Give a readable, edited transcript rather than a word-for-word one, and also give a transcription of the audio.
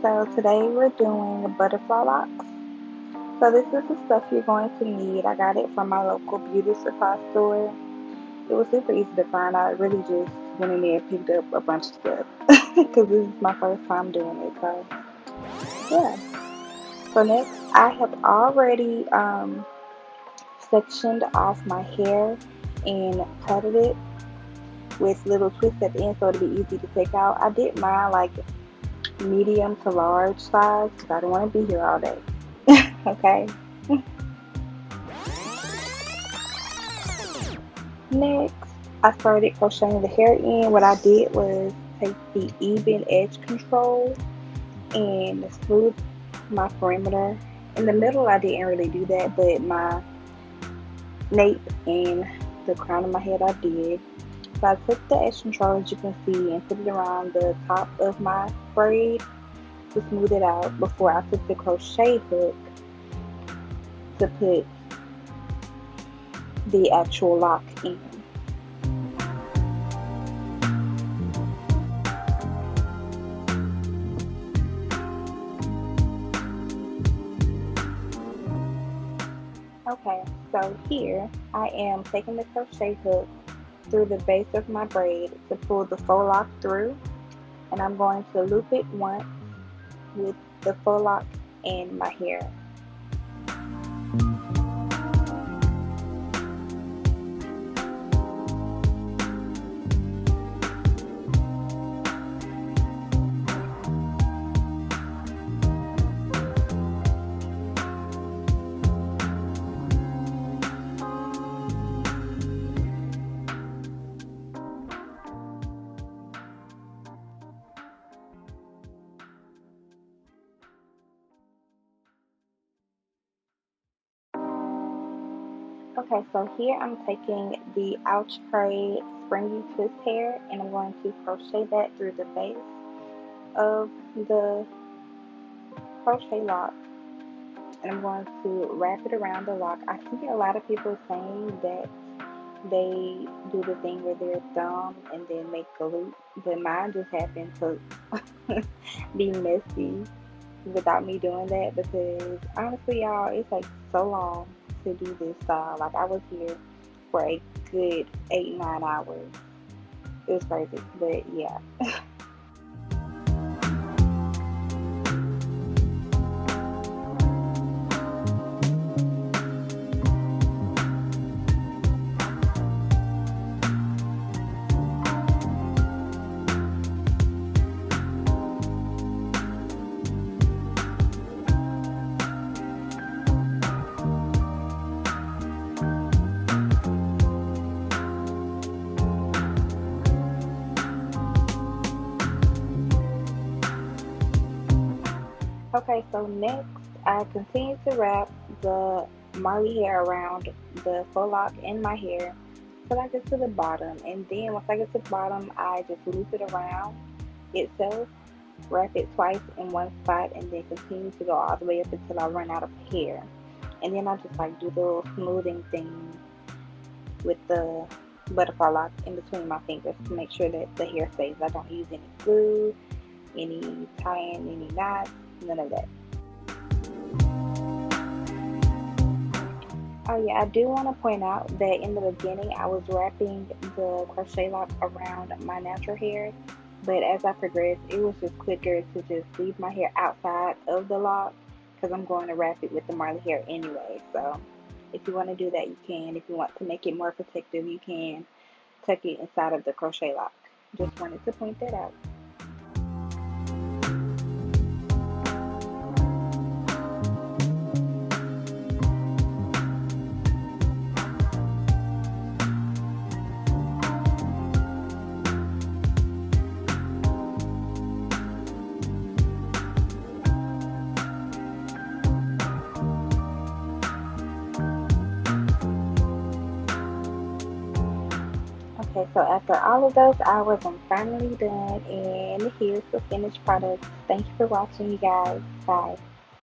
So today we're doing butterfly locks. So this is the stuff you're going to need. I got it from my local beauty supply store. It was super easy to find. I really just went in there and picked up a bunch of stuff because this is my first time doing it. So yeah. So next, I have already sectioned off my hair and cutted it with little twists at the end so it'll be easy to take out. I did mine like medium to large size because I don't want to be here all day. Okay. Next, I started crocheting the hair in. What I did was take the even edge control and smooth my perimeter. In the middle, I didn't really do that, but my nape and the crown of my head, I did. So I took the edge control, as you can see, and put it around the top of my braid to smooth it out before I took the crochet hook to put the actual lock in. Okay, so here I am taking the crochet hook through the base of my braid to pull the faux lock through, and I'm going to loop it once with the faux lock in my hair. Okay, so here I'm taking the ouch braid springy twist hair and I'm going to crochet that through the base of the crochet lock, and I'm going to wrap it around the lock. I see a lot of people saying that they do the thing where their thumb and then make a loop, but mine just happened to be messy without me doing that because honestly, y'all, it's like so long to do this style. Like I was here for a good 8-9 hours. It was crazy, but yeah. Okay, so next I continue to wrap the Marley hair around the faux lock in my hair till I get to the bottom, and then once I get to the bottom, I just loop it around itself, wrap it twice in one spot, and then continue to go all the way up until I run out of hair. And then I just like do the little smoothing thing with the butterfly lock in between my fingers to make sure that the hair stays. I don't use any glue, any tying, any knots, none of that. Oh yeah, I do want to point out that in the beginning I was wrapping the crochet lock around my natural hair, but as I progressed, it was just quicker to just leave my hair outside of the lock because I'm going to wrap it with the Marley hair anyway. So if you want to do that, you can. If you want to make it more protective, you can tuck it inside of the crochet lock. Just wanted to point that out. Okay, so after all of those hours, I'm finally done, and here's the finished product. Thank you for watching, you guys. Bye.